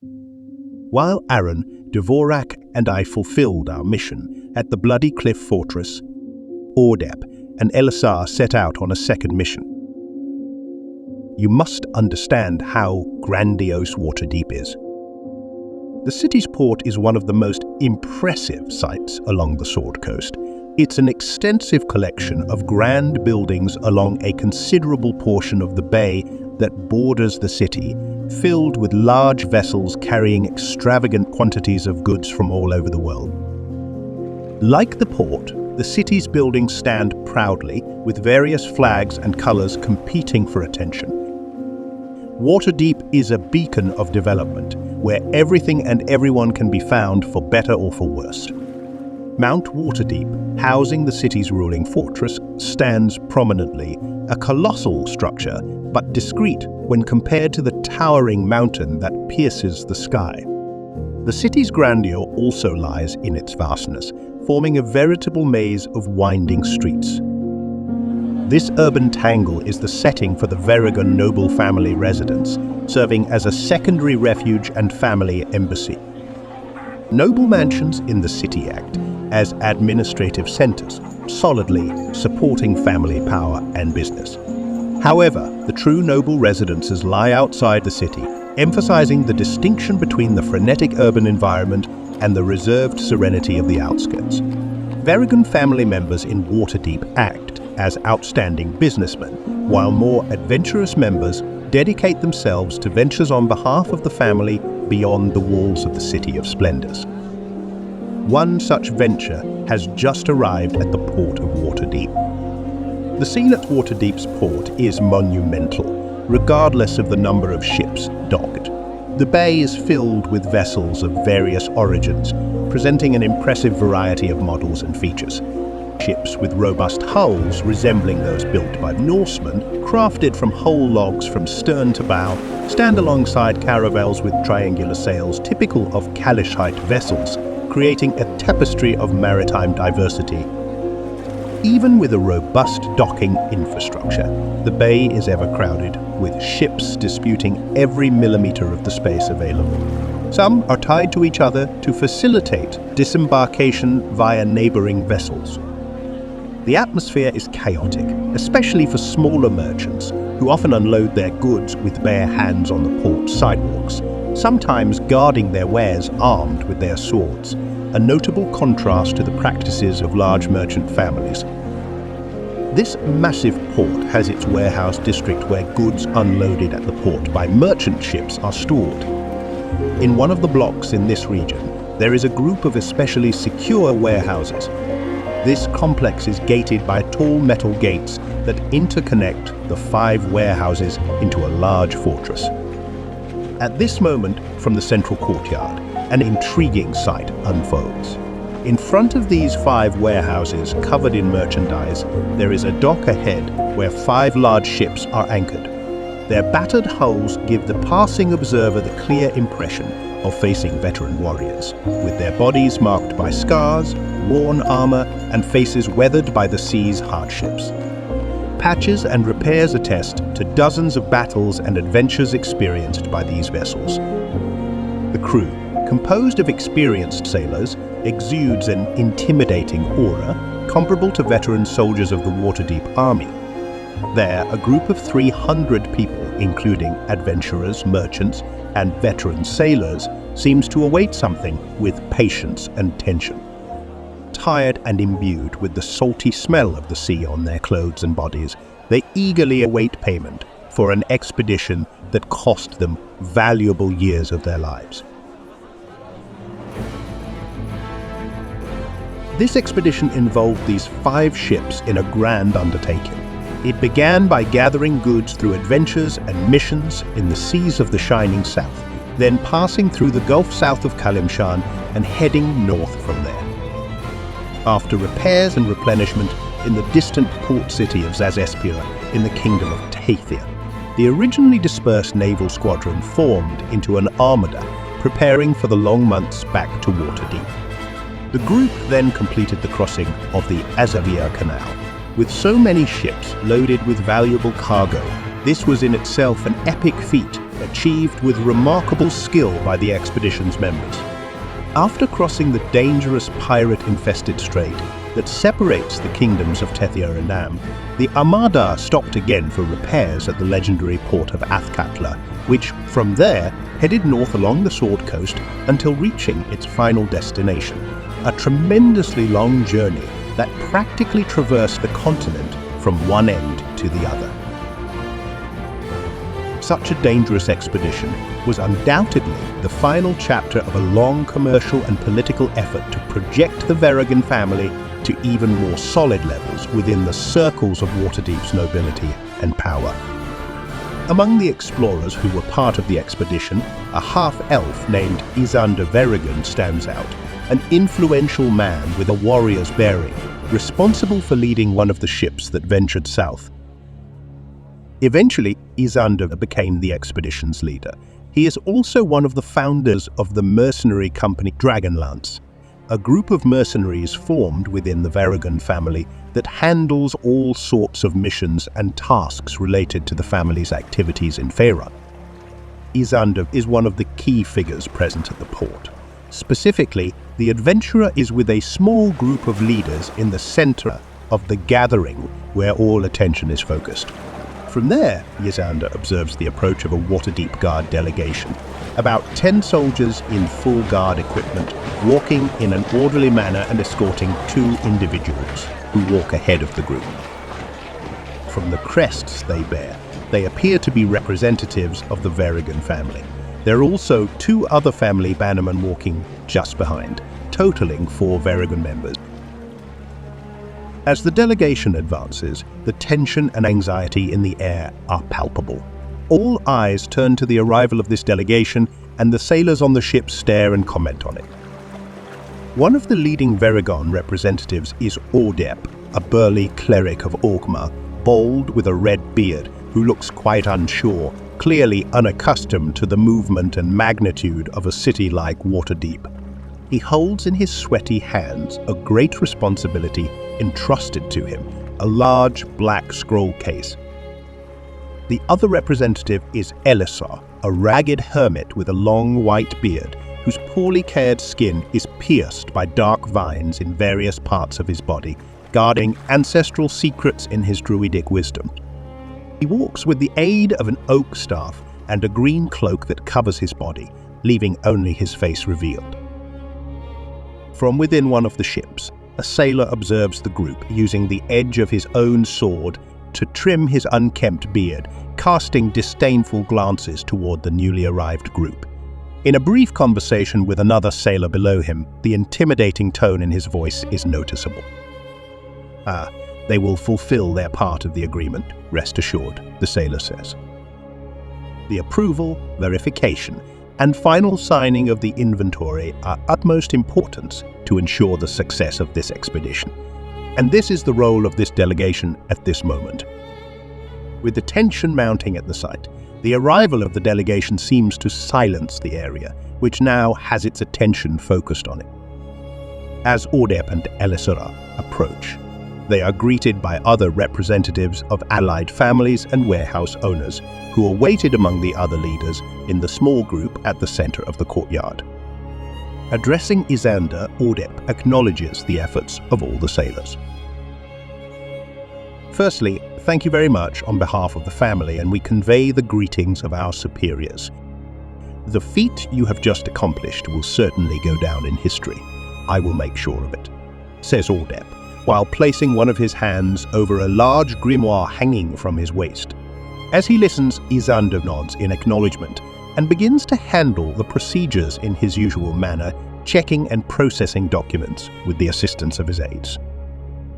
While Auron, Dvorak, and I fulfilled our mission at the Bloody Cliff Fortress, Ordep and Elissar set out on a second mission. You must understand how grandiose Waterdeep is. The city's port is one of the most impressive sights along the Sword Coast. It's an extensive collection of grand buildings along a considerable portion of the bay that borders the city, filled with large vessels carrying extravagant quantities of goods from all over the world. Like the port, the city's buildings stand proudly, with various flags and colors competing for attention. Waterdeep is a beacon of development, where everything and everyone can be found for better or for worse. Mount Waterdeep, housing the city's ruling fortress, stands prominently, a colossal structure, but discreet when compared to the towering mountain that pierces the sky. The city's grandeur also lies in its vastness, forming a veritable maze of winding streets. This urban tangle is the setting for the Veragon noble family residence, serving as a secondary refuge and family embassy. Noble mansions in the city act as administrative centers, solidly supporting family power and business. However, the true noble residences lie outside the city, emphasizing the distinction between the frenetic urban environment and the reserved serenity of the outskirts. Veragon family members in Waterdeep act as outstanding businessmen, while more adventurous members dedicate themselves to ventures on behalf of the family beyond the walls of the City of Splendors. One such venture has just arrived at the port of Waterdeep. The scene at Waterdeep's port is monumental, regardless of the number of ships docked. The bay is filled with vessels of various origins, presenting an impressive variety of models and features. Ships with robust hulls resembling those built by Norsemen, crafted from whole logs from stern to bow, stand alongside caravels with triangular sails typical of Kalishite vessels, creating a tapestry of maritime diversity. Even with a robust docking infrastructure, the bay is ever crowded, with ships disputing every millimeter of the space available. Some are tied to each other to facilitate disembarkation via neighboring vessels. The atmosphere is chaotic, especially for smaller merchants, who often unload their goods with bare hands on the port sidewalks, sometimes guarding their wares armed with their swords, a notable contrast to the practices of large merchant families. This massive port has its warehouse district where goods unloaded at the port by merchant ships are stored. In one of the blocks in this region, there is a group of especially secure warehouses. This complex is gated by tall metal gates that interconnect the 5 warehouses into a large fortress. At this moment, from the central courtyard, an intriguing sight unfolds. In front of these 5 warehouses covered in merchandise, there is a dock ahead where 5 large ships are anchored. Their battered hulls give the passing observer the clear impression of facing veteran warriors, with their bodies marked by scars, worn armor, and faces weathered by the sea's hardships. Patches and repairs attest to dozens of battles and adventures experienced by these vessels. The crew, composed of experienced sailors, exudes an intimidating aura comparable to veteran soldiers of the Waterdeep Army. There, a group of 300 people, including adventurers, merchants, and veteran sailors, seems to await something with patience and tension. Tired and imbued with the salty smell of the sea on their clothes and bodies, they eagerly await payment for an expedition that cost them valuable years of their lives. This expedition involved these 5 ships in a grand undertaking. It began by gathering goods through adventures and missions in the seas of the Shining South, then passing through the Gulf south of Kalimshan and heading north from there. After repairs and replenishment in the distant port city of Zazespira in the Kingdom of Tathia, the originally dispersed naval squadron formed into an armada, preparing for the long months back to Waterdeep. The group then completed the crossing of the Azavir Canal. With so many ships loaded with valuable cargo, This was in itself an epic feat, achieved with remarkable skill by the expedition's members. After crossing the dangerous pirate-infested strait that separates the kingdoms of Tethia and Nam, the Armada stopped again for repairs at the legendary port of Athkatla, which, from there, headed north along the Sword Coast until reaching its final destination, a tremendously long journey that practically traversed the continent from one end to the other. Such a dangerous expedition was undoubtedly the final chapter of a long commercial and political effort to project the Veragon family to even more solid levels within the circles of Waterdeep's nobility and power. Among the explorers who were part of the expedition, a half-elf named Isander Veragon stands out, an influential man with a warrior's bearing, responsible for leading one of the ships that ventured south. Eventually, Isander became the expedition's leader. He is also one of the founders of the mercenary company Dragonlance, a group of mercenaries formed within the Veragon family that handles all sorts of missions and tasks related to the family's activities in Faerûn. Isander is one of the key figures present at the port. Specifically, the adventurer is with a small group of leaders in the center of the gathering where all attention is focused. From there, Isander observes the approach of a Waterdeep Guard delegation, about 10 soldiers in full guard equipment, walking in an orderly manner and escorting 2 individuals who walk ahead of the group. From the crests they bear, they appear to be representatives of the Veragon family. There are also 2 other family bannermen walking just behind, totaling 4 Veragon members. As the delegation advances, the tension and anxiety in the air are palpable. All eyes turn to the arrival of this delegation, and the sailors on the ship stare and comment on it. One of the leading Veragon representatives is Ordep, a burly cleric of Orgma, bald with a red beard, who looks quite unsure, clearly unaccustomed to the movement and magnitude of a city like Waterdeep. He holds in his sweaty hands a great responsibility entrusted to him, a large black scroll case. The other representative is Elissar, a ragged hermit with a long white beard, whose poorly cared skin is pierced by dark vines in various parts of his body, guarding ancestral secrets in his druidic wisdom. He walks with the aid of an oak staff and a green cloak that covers his body, leaving only his face revealed. From within one of the ships, a sailor observes the group using the edge of his own sword to trim his unkempt beard, casting disdainful glances toward the newly arrived group. In a brief conversation with another sailor below him, the intimidating tone in his voice is noticeable. They will fulfill their part of the agreement, rest assured, the sailor says. The approval, verification, and final signing of the inventory are utmost importance to ensure the success of this expedition. And this is the role of this delegation at this moment. With the tension mounting at the site, the arrival of the delegation seems to silence the area, which now has its attention focused on it. As Ordep and Elissar approach, they are greeted by other representatives of allied families and warehouse owners, who are weighted among the other leaders in the small group at the center of the courtyard. Addressing Isander, Ordep acknowledges the efforts of all the sailors. Firstly, thank you very much on behalf of the family, and we convey the greetings of our superiors. The feat you have just accomplished will certainly go down in history. I will make sure of it, says Ordep, while placing one of his hands over a large grimoire hanging from his waist. As he listens, Isander nods in acknowledgement and begins to handle the procedures in his usual manner, checking and processing documents with the assistance of his aides.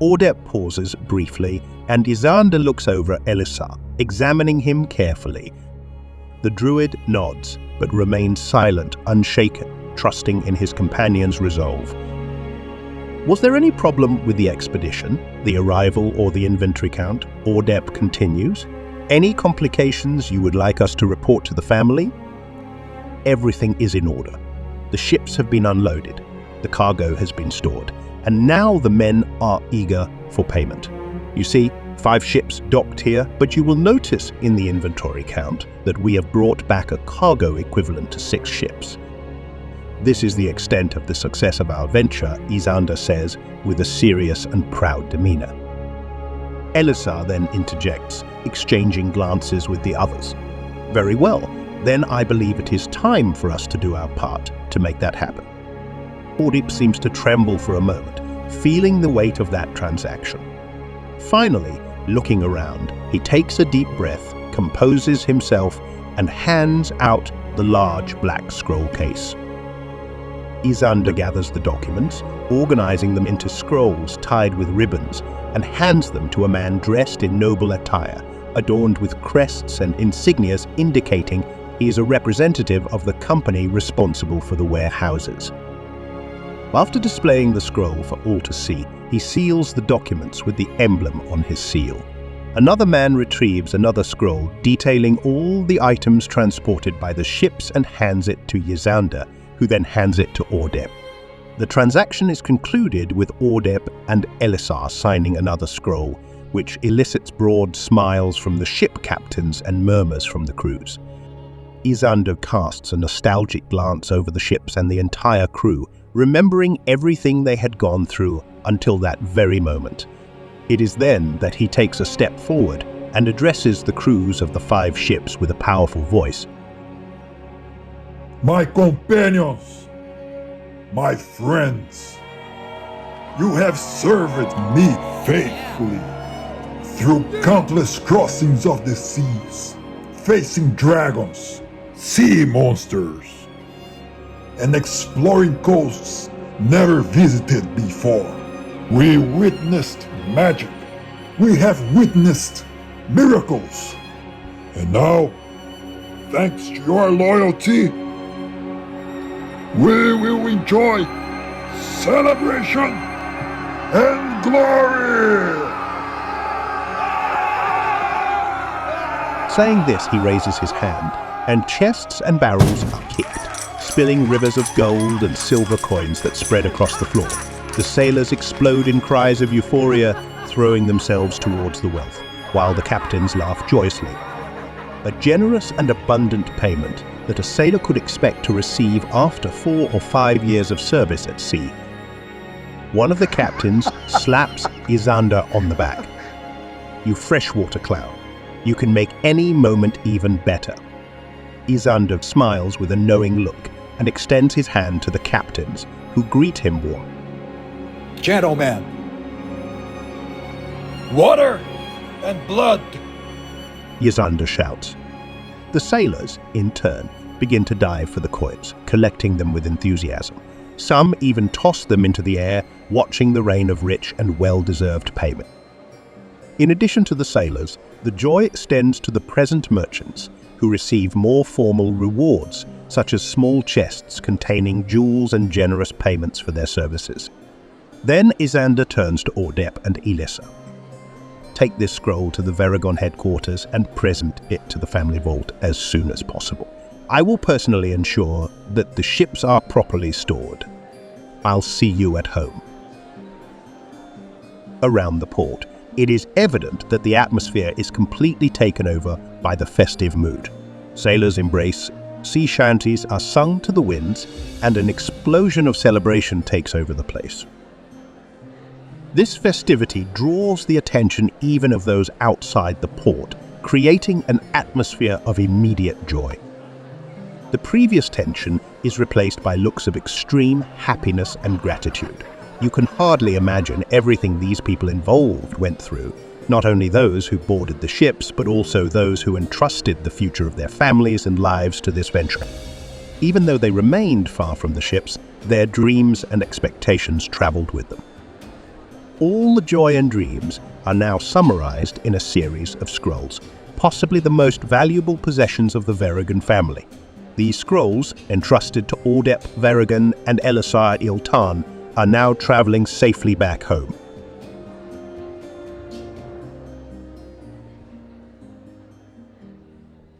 Ordep pauses briefly, and Isander looks over Elissar, examining him carefully. The druid nods, but remains silent, unshaken, trusting in his companion's resolve. Was there any problem with the expedition, the arrival or the inventory count? Ordep continues. Any complications you would like us to report to the family? Everything is in order. The ships have been unloaded, the cargo has been stored, and now the men are eager for payment. You see, 5 ships docked here, but you will notice in the inventory count that we have brought back a cargo equivalent to 6 ships. This is the extent of the success of our venture, Isander says, with a serious and proud demeanor. Elissar then interjects, exchanging glances with the others. Very well, then I believe it is time for us to do our part to make that happen. Ordep seems to tremble for a moment, feeling the weight of that transaction. Finally, looking around, he takes a deep breath, composes himself, and hands out the large black scroll case. Isander gathers the documents, organizing them into scrolls tied with ribbons, and hands them to a man dressed in noble attire, adorned with crests and insignias indicating he is a representative of the company responsible for the warehouses. After displaying the scroll for all to see, he seals the documents with the emblem on his seal. Another man retrieves another scroll detailing all the items transported by the ships and hands it to Isander, who then hands it to Ordep. The transaction is concluded with Ordep and Elissar signing another scroll, which elicits broad smiles from the ship captains and murmurs from the crews. Isander casts a nostalgic glance over the ships and the entire crew, remembering everything they had gone through until that very moment. It is then that he takes a step forward and addresses the crews of the 5 ships with a powerful voice. My companions, my friends, you have served me faithfully through countless crossings of the seas, facing dragons, sea monsters, and exploring coasts never visited before. We witnessed magic, we have witnessed miracles, and now, thanks to your loyalty, we will enjoy celebration and glory! Saying this, he raises his hand, and chests and barrels are kicked, spilling rivers of gold and silver coins that spread across the floor. The sailors explode in cries of euphoria, throwing themselves towards the wealth, while the captains laugh joyously. A generous and abundant payment that a sailor could expect to receive after 4 or 5 years of service at sea. One of the captains slaps Isander on the back. You freshwater clown. You can make any moment even better. Isander smiles with a knowing look and extends his hand to the captains, who greet him warmly. Gentlemen, water and blood! Isander shouts. The sailors, in turn, begin to dive for the coins, collecting them with enthusiasm. Some even toss them into the air, watching the rain of rich and well-deserved payment. In addition to the sailors, the joy extends to the present merchants, who receive more formal rewards, such as small chests containing jewels and generous payments for their services. Then Isander turns to Ordep and Elissar. Take this scroll to the Veragon headquarters and present it to the family vault as soon as possible. I will personally ensure that the ships are properly stored. I'll see you at home. Around the port, it is evident that the atmosphere is completely taken over by the festive mood. Sailors embrace, sea shanties are sung to the winds, and an explosion of celebration takes over the place. This festivity draws the attention even of those outside the port, creating an atmosphere of immediate joy. The previous tension is replaced by looks of extreme happiness and gratitude. You can hardly imagine everything these people involved went through, not only those who boarded the ships, but also those who entrusted the future of their families and lives to this venture. Even though they remained far from the ships, their dreams and expectations traveled with them. All the joy and dreams are now summarized in a series of scrolls, possibly the most valuable possessions of the Veragon family. These scrolls, entrusted to Ordep, Veragon, and Elissar Iltan, are now traveling safely back home.